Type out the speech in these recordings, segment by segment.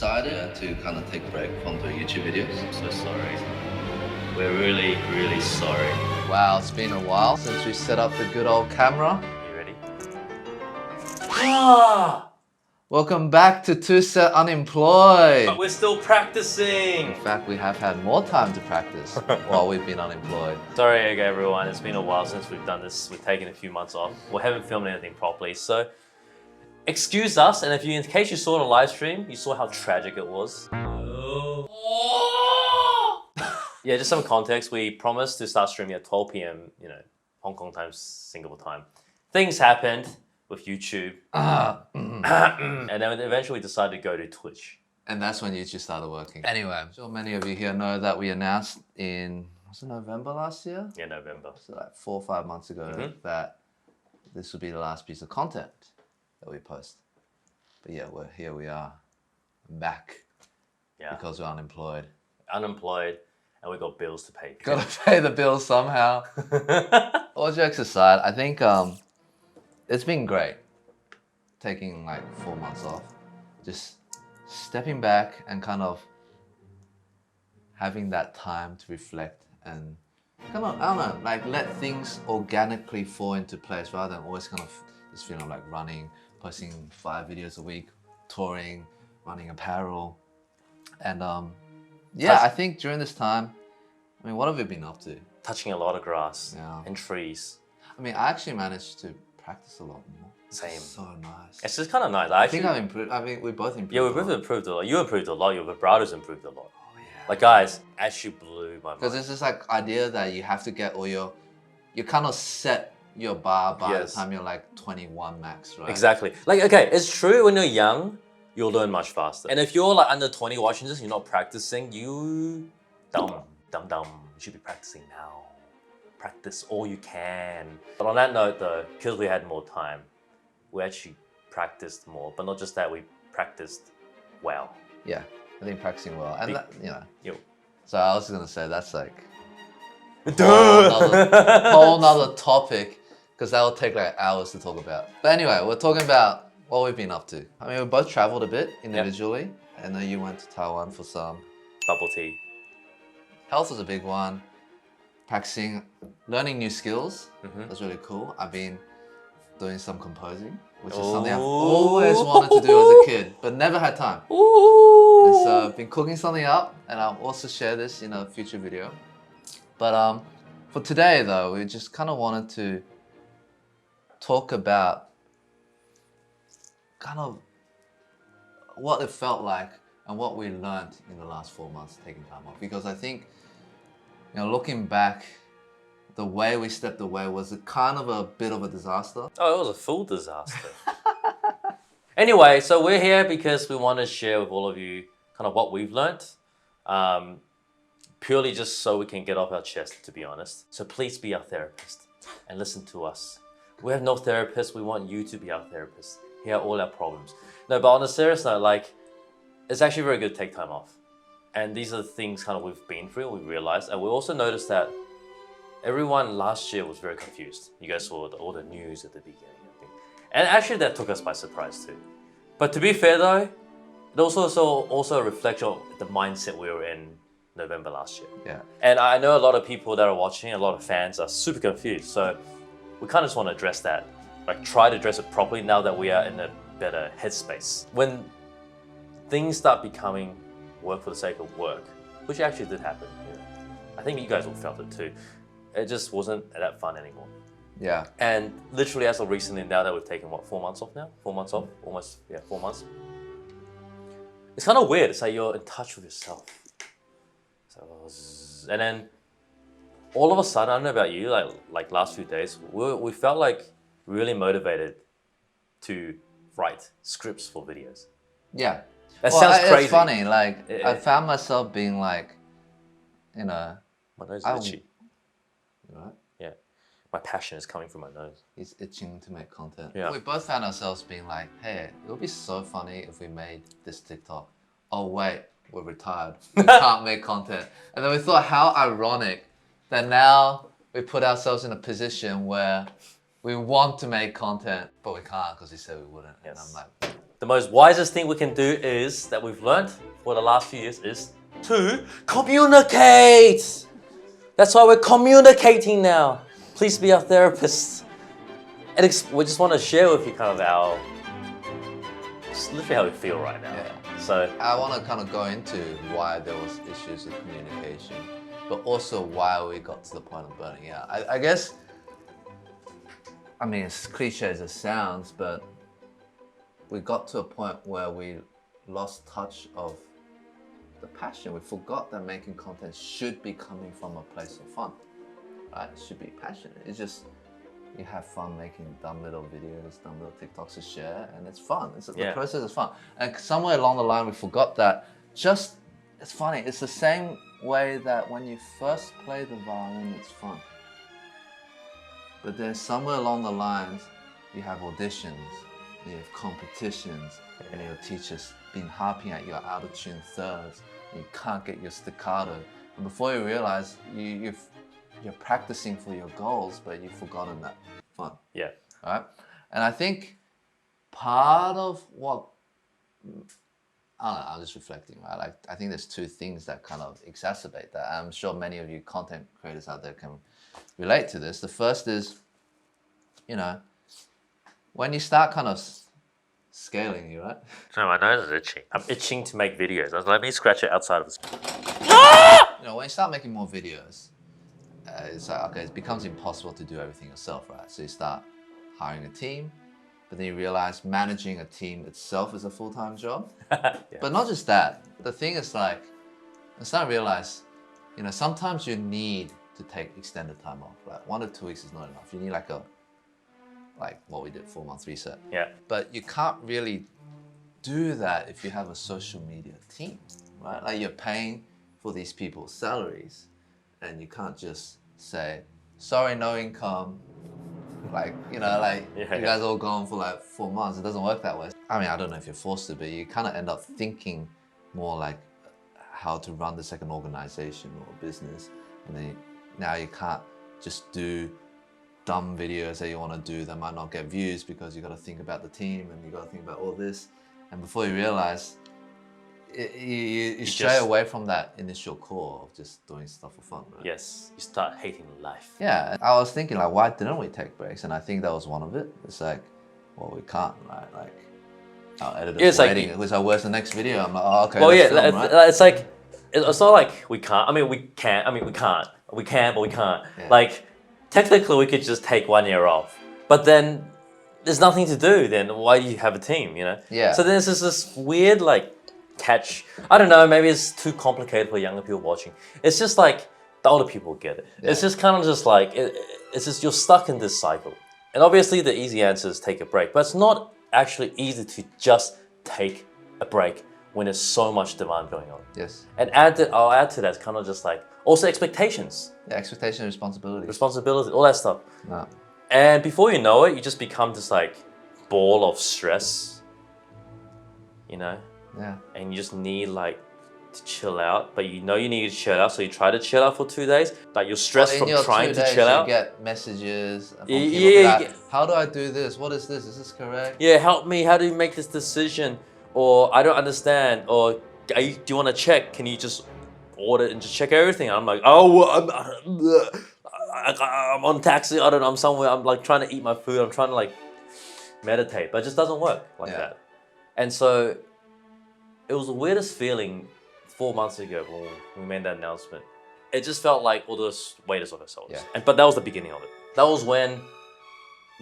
decided to kind of take a break from the YouTube videos. I'm so sorry. We're really, really sorry. Wow, it's been a while since we set up the good old camera. You ready? Welcome back to Two Set Unemployed. But we're still practicing. In fact, we have had more time to practice while we've been unemployed. Sorry everyone, it's been a while since we've done this. We've taken a few months off. We haven't filmed anything properly, so excuse us. And in case you saw the live stream, you saw how tragic it was. Yeah, just some context. We promised to start streaming at 12 p.m. Hong Kong time, Singapore time. Things happened with YouTube, and then eventually we decided to go to Twitch. And that's when YouTube started working. Anyway, I'm sure many of you here know that we announced in, was it November last year? Yeah, November. So like 4 or 5 months ago that this would be the last piece of content that we post. But yeah, we are back because we're unemployed. Unemployed, and we got bills to pay. Gotta pay the bills somehow. All jokes aside, I think it's been great taking like 4 months off. Just stepping back and kind of having that time to reflect and kind of, I don't know, like let things organically fall into place rather than always kind of this feeling of like running, posting 5 videos a week, touring, running apparel. And yeah, I think during this time, I mean, what have we been up to? Touching a lot of grass and trees. I mean, I actually managed to practice a lot more. Same. So nice. It's just kind of nice. I think I've improved. I mean, we both improved. Yeah, we both improved a lot. You improved a lot. Your vibrato's improved a lot. Oh, yeah. Like, guys, actually blew my mind. Because it's this like idea that you have to get all you kind of set your bar by the time you're like 21 max, right? Exactly. Like, okay, it's true when you're young, you'll learn much faster. And if you're like under 20 watching this, you're not practicing, you dumb. You should be practicing now. Practice all you can. But on that note though, because we had more time, we actually practiced more. But not just that, we practiced well. Yeah, I think practicing well. And that, Yo. So I was gonna say that's like whole nother topic, because that will take like hours to talk about. But anyway, we're talking about what we've been up to. I mean, we both traveled a bit individually. I know you went to Taiwan for some bubble tea. Health was a big one. Practicing, learning new skills was really cool. I've been doing some composing, which is something I've always wanted to do as a kid, but never had time. And so I've been cooking something up, and I'll also share this in a future video. But for today though, we just kind of wanted to talk about kind of what it felt like and what we learned in the last 4 months taking time off. Because I think, looking back, the way we stepped away was a kind of a bit of a disaster. Oh, it was a full disaster. Anyway, so we're here because we want to share with all of you kind of what we've learned. Purely just so we can get off our chest, to be honest. So please be our therapist and listen to us. We have no therapist, we want you to be our therapist. Hear all our problems. No, but on a serious note, like, it's actually very good to take time off. And these are the things kind of we've been through, we realized. And we also noticed that everyone last year was very confused. You guys saw all the news at the beginning, I think. And actually that took us by surprise too. But to be fair though, it also a reflection of the mindset we were in November last year. Yeah. And I know a lot of people that are watching, a lot of fans are super confused. So we kind of just want to address that. Like try to address it properly now that we are in a better headspace. When things start becoming work for the sake of work, which actually did happen. I think you guys all felt it too. It just wasn't that fun anymore. Yeah. And literally as of recently, now that we've taken, 4 months off now? 4 months off? Almost, 4 months. It's kind of weird. It's like you're in touch with yourself. So, and then all of a sudden, I don't know about you, like last few days, we felt like really motivated to write scripts for videos. Yeah. That sounds crazy. It's funny, like, I found myself being like, My nose is itchy. Right? Yeah. My passion is coming from my nose. He's itching to make content. Yeah. We both found ourselves being like, hey, it would be so funny if we made this TikTok. Oh wait, we're retired. We can't make content. And then we thought how ironic that now we put ourselves in a position where we want to make content, but we can't because we said we wouldn't. Yes. And I'm like, the most wisest thing we can do is that we've learned for the last few years is to communicate. That's why we're communicating now. Please be our therapist. And we just want to share with you kind of our, just literally how we feel right now. Yeah. So I want to kind of go into why there was issues with communication, but also why we got to the point of burning out. I guess, I mean, as cliche as it sounds, but we got to a point where we lost touch of the passion. We forgot that making content should be coming from a place of fun, right? It should be passionate. It's just, you have fun making dumb little videos, dumb little TikToks to share, and it's fun. The process is fun. And somewhere along the line, we forgot that it's funny. It's the same way that when you first play the violin, it's fun. But then somewhere along the lines, you have auditions, you have competitions, and your teacher's been harping at your out of tune thirds, and you can't get your staccato. And before you realize, you're practicing for your goals, but you've forgotten that fun. yeah. All right? And I think part of what, I don't know, I'm just reflecting, right? Like, I think there's two things that kind of exacerbate that. I'm sure many of you content creators out there can relate to this. The first is, when you start kind of scaling, you right? So my nose is itching. I'm itching to make videos. Let me scratch it outside of this. When you start making more videos, it's like, okay, it becomes impossible to do everything yourself, right? So you start hiring a team, but then you realize managing a team itself is a full-time job. Yeah. But not just that. The thing is, like, I'm starting to realize, sometimes you need to take extended time off, right? 1 to 2 weeks is not enough. You need like what we did, 4-month reset. Yeah. But you can't really do that if you have a social media team, right? Like, you're paying for these people's salaries, and you can't just say, sorry, no income. You guys all gone for like 4 months. It doesn't work that way. I mean, I don't know if you're forced to, but you kind of end up thinking more like how to run this like an organization or a business. And then now you can't just do dumb videos that you want to do that might not get views, because you got to think about the team and you got to think about all this. And before you realize, you stray away from that initial core of just doing stuff for fun, right? Yes, you start hating life. Yeah, I was thinking, like, why didn't we take breaks? And I think that was one of it. It's like, well, we can't, right? Like, our editor's waiting. It was like, where's the next video? I'm like, oh, okay. Well, yeah, film, right? it's like, it's not like we can't. I mean, we can't. I mean, we can't. We can, but we can't. Yeah. Like, technically, we could just take 1 year off. But then there's nothing to do. Then why do you have a team, Yeah. So there's this weird, like, catch. I don't know, maybe it's too complicated for younger people watching. It's just like the older people get it. Yeah. It's just kind of just like it's just you're stuck in this cycle. And obviously the easy answer is take a break, but it's not actually easy to just take a break when there's so much demand going on. Yes. And I'll add to that kind of just like also expectations, Yeah, expectation and responsibility, all that stuff. No. And before you know it, you just become this like ball of stress, Yeah. and you just need like to chill out, but you need to chill out, so you try to chill out for 2 days, like you're stressed from trying to chill out. You get messages from people Yeah, like, how do I do this? What is this? Is this correct? Yeah, help me, how do you make this decision? Or I don't understand, or do you want to check? Can you just order and just check everything? I'm like, I'm on taxi, I don't know, I'm somewhere, I'm like trying to eat my food, I'm trying to like meditate, but it just doesn't work like that. And so it was the weirdest feeling 4 months ago when we made that announcement. It just felt like all this weight is off ourselves. Yeah. But that was the beginning of it. That was when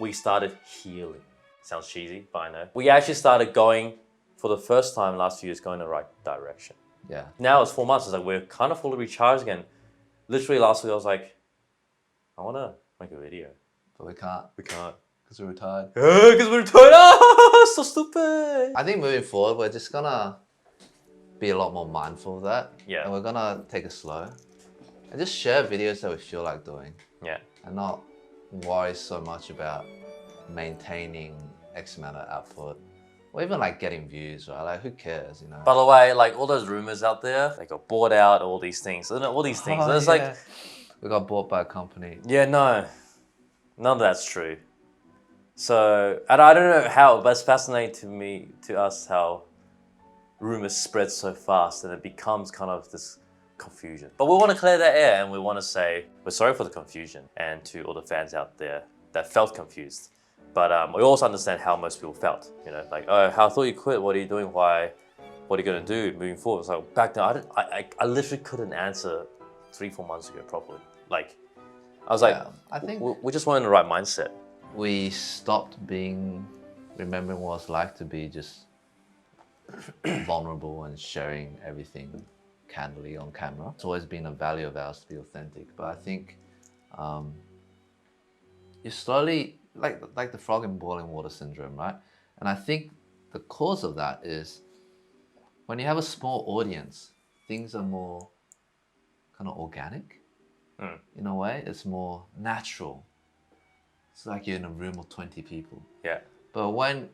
we started healing. Sounds cheesy, but I know. We actually started going, for the first time last few years, going in the right direction. Yeah. Now it's 4 months, it's like we're kind of fully recharged again. Literally last week I was like, I want to make a video. But we can't. We can't. Because we're retired. Because we're retired. Oh, so stupid. I think moving forward, we're just gonna be a lot more mindful of that. Yeah. And we're gonna take it slow. And just share videos that we feel like doing. Yeah. And not worry so much about maintaining X amount of output. Or even like getting views, right? Like, who cares, By the way, like all those rumors out there, they got bought out, all these things. All these things. Oh, And it's like, we got bought by a company. yeah, no. None of that's true. So, and I don't know how, but it's fascinating to us how rumors spread so fast and it becomes kind of this confusion. But we want to clear that air and we want to say we're sorry for the confusion and to all the fans out there that felt confused. But we also understand how most people felt. You know, like, oh, I thought you quit. What are you doing? Why? What are you gonna do moving forward? So back then, I literally couldn't answer 3-4 months ago properly. Like, I was like, I think we just weren't in the right mindset. we stopped remembering what it's like to be just vulnerable and sharing everything candidly on camera. It's always been a value of ours to be authentic, but I think you slowly, like the frog in boiling water syndrome, right? And I think the cause of that is when you have a small audience, things are more kind of organic. In a way, it's more natural. It's like you're in a room of 20 people. Yeah. But when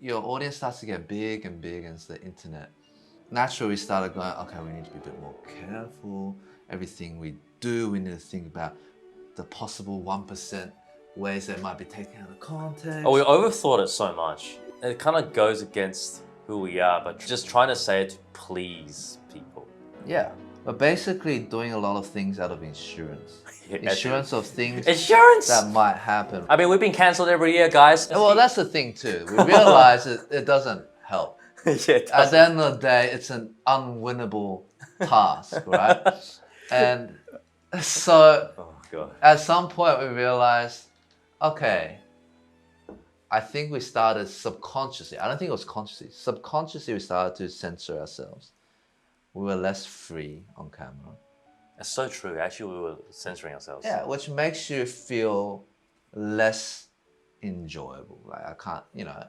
your audience starts to get big and big, and it's the internet, naturally we started going, okay, we need to be a bit more careful. Everything we do, we need to think about the possible 1% ways that might be taken out of context. Oh, we overthought it so much. It kind of goes against who we are, but just trying to say it to please people. Yeah. But basically doing a lot of things out of insurance. Insurance of things that might happen. I mean, we've been cancelled every year, guys. Well, that's the thing too. We realize it doesn't help. At the end of the day, it's an unwinnable task, right? And so at some point we realized, okay, I think we started subconsciously. I don't think it was consciously. Subconsciously, we started to censor ourselves. We were less free on camera. It's so true. Actually, we were censoring ourselves. Yeah, which makes you feel less enjoyable. Like I can't,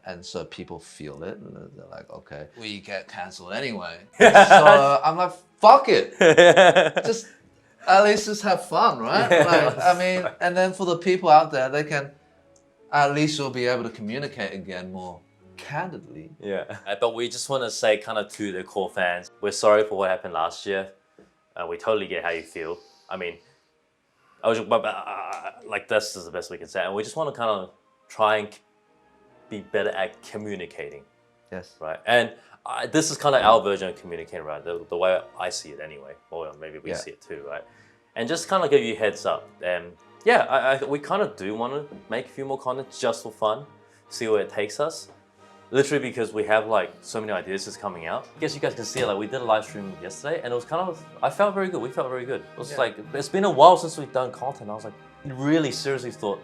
and so people feel it and they're like, okay, we get cancelled anyway. So I'm like, fuck it. At least just have fun, right? Like, I mean, and then for the people out there, they can, at least you'll be able to communicate again more candidly. Yeah. But we just want to say kind of to the core fans, we're sorry for what happened last year. We totally get how you feel. I mean, like this is the best we can say. And we just want to kind of try and be better at communicating. Yes. Right. And this is kind of our version of communicating, right? The way I see it anyway. Or maybe we see it too, right? And just kind of give you a heads up. And yeah, we kind of do want to make a few more content just for fun. See where it takes us. Literally because we have like so many ideas just coming out. I guess you guys can see it, like we did a live stream yesterday and it was kind of, I felt very good, we felt very good. It was like, it's been a while since we've done content. I was like, really seriously thought,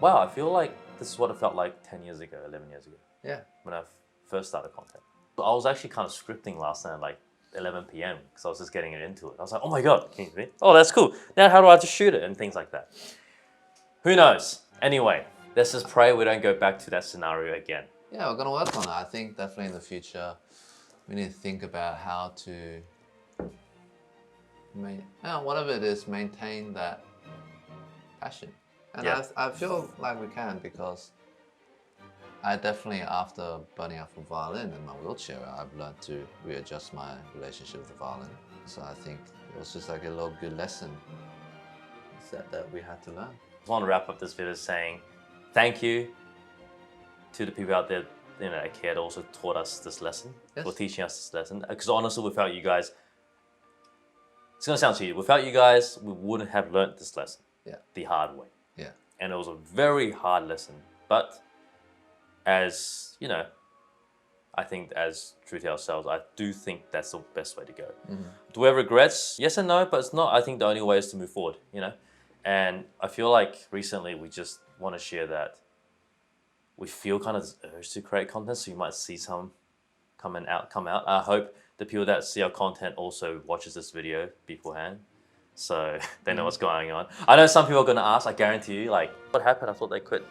wow, I feel like this is what it felt like 10 years ago, 11 years ago. Yeah. When I first started content. I was actually kind of scripting last night at like 11 p.m. because I was just getting into it. I was like, oh my God, can you hear me? Oh, that's cool. Now how do I have to shoot it and things like that? Who knows? Anyway, let's just pray we don't go back to that scenario again. Yeah, we're going to work on it. I think definitely in the future, we need to think about how to, one of it is maintain that passion. And I feel like we can because I definitely, after burning out from violin in my wheelchair, I've learned to readjust my relationship with the violin. So I think it was just like a little good lesson that we had to learn. I want to wrap up this video saying thank you to the people out there, that cared, also taught us this lesson, for teaching us this lesson. Because honestly, without you guys, it's gonna sound cheesy, without you guys, we wouldn't have learned this lesson the hard way. Yeah. And it was a very hard lesson. But as, I think as true to ourselves, I do think that's the best way to go. Do we have regrets? Yes and no, but it's not, I think the only way is to move forward, And I feel like recently we just want to share that we feel kind of this urge to create content, so you might see some come out. I hope the people that see our content also watches this video beforehand, so they know what's going on. I know some people are going to ask, I guarantee you, like, what happened? I thought they quit.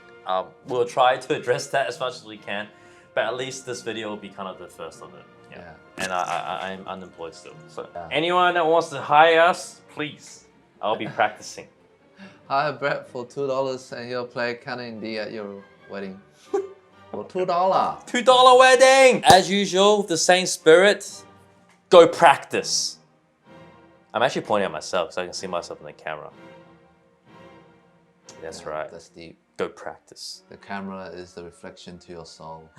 We'll try to address that as much as we can, but at least this video will be kind of the first of it. Yeah. And I'm unemployed still, so anyone that wants to hire us, please, I'll be practicing. Hire Brett for $2 and he'll play Canon D at your wedding. For $2. $2 wedding! As usual, the same spirit, go practice. I'm actually pointing at myself so I can see myself in the camera. That's right. That's deep. Go practice. The camera is the reflection to your soul.